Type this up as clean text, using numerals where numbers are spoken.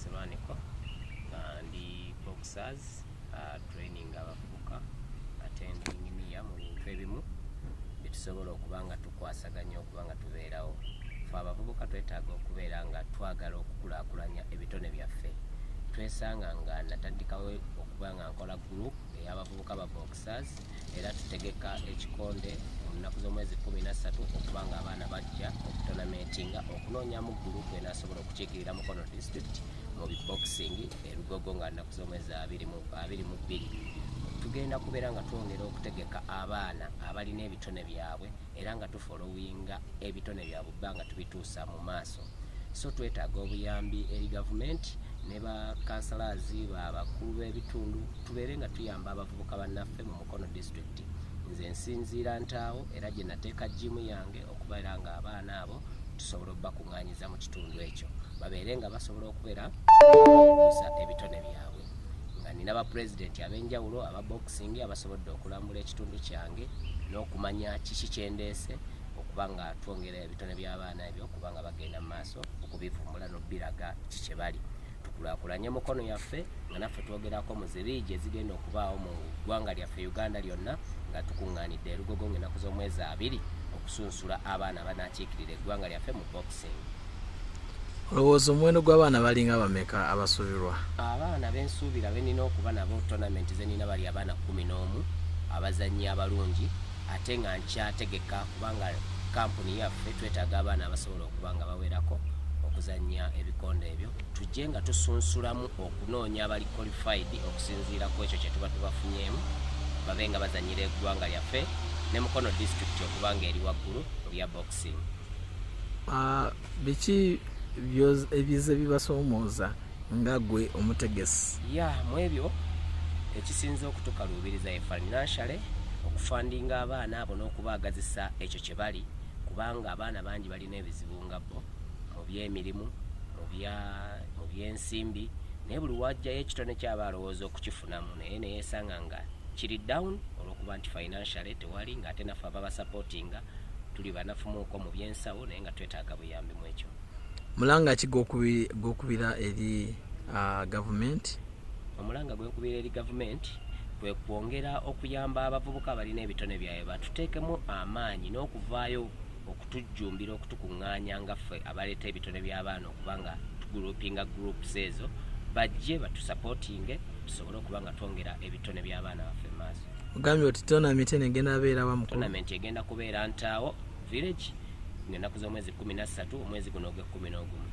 Semaniko ndi boxers training abavubuka attending niya mu bintu ebimu bitusobola okubanga tukwasaganya okubanga tubeerawo fe abavubuka twetaaga okubeera nga twagala okukulaakulanya ebitone byaffe twesanga nga natandikawo okubanga nkola group ey'abavubuka ba boxers era tutegeka ekikonde mu nnaku z'omwezi 13 okubanga abaana bajja okutonamentinga okunoonyamu group enasobola okukiikirira Mukono district mu biboxing erugogo nga nnaku z'omwezi 22 tugenda kubeera nga twongera okutegeka abaana abalina ebitone byabwe era nga tufollowinga ebitone byabwe bbanga tubituusa mu maaso so twetaaga obuyambi eri gavumenti ne ba councillors abakulu b'ebitundu tubeere nga tuyamba abavubuka bannaffe mu Mukono district nze nsinziira Ntaawo era gye nateeka jimu yange okubeera nga abaana abo tusobola okubakuŋŋaanyiza mu kitundu ekyo babeere nga basobola okubeera okutuusa ebitone byabwe nga nina bapulezidenti ab'enjawulo aba boxing abasobodde okulambula ekitundu kyange n'okumanya kiki kyendeese okuba nga twongera ebitone by'abaana ebyo okuba nga bagenda mu maaso okubivumbula n'obbiraga kiki bali tukulaakulanye Mukono yaffe nga naffe twogerako mu ziriigi ezigenda okubaawo mu ggwanga lyaffe Uganda lyonna nga tukuŋŋaanidde erugogo ng'ennaku z'omwezi 2 okusunsula abaana banaakiikirira eggwanga lyaffe mu boxing. Olowooza omuwendo gw'abaana balinga bameka abasuubirwa? Abaana bensuubira benina okuba nabo tonamenti zenina bali abaana 11 abazannyi abalungi ate nga nkyategeka kubanga kampuni yaffe twetaaga abaana abasobola okuba nga bawerako okuzannya ebikonde ebyo tujje nga tusunsulamu okunoonya abali qualified okusinziira ku ekyo kye tuba tubafunyeemu babe nga bazannyira eggwanga lyaffe ne Mukono district okubanga eri waggulu mu bya boxing. Biki ebize bibasoomooza nga gwe omutegesi? Mu ebyo ekisinza okutukaluubiriza ye financially okufandinga abaana abo n'okubaagazisa ekyo kye bali kubanga abaana bangi balina ebizibu nga bo mu by'emirimu mu by'ensimbi naye buli wajjayo ekitone kyaba alowooza okukifunamu naye neyeesanga nga kiri down olw'okuba nti financially tewali ng'ate naffe ababasapootinga tuli banafumuuko mu by'ensawo naye nga twetaaga buyambi mu ekyo. Mulanga ki gw'okubira eri gavumenti? Omulanga gw'okubira eri gavumenti kwe kwongera okuyamba abavubuka abalina ebitone byabwe batuteekemu amaanyi n'okuvaayo okutujjumbira okutukuŋŋaanya nga ffe abaleeta ebitone by'abaana okuba nga tugulupinga groups ezo bajje batusapootinge tusobole okuba nga twongera ebitone by'abaana baffe mu maaso. Ogambye oti tonamenti eno egenda beera wa Mukono? Tonamenti egenda kubeera Ntaawo village ng'ennaku z'omwezi 13 omwezi guno ogw'e 11.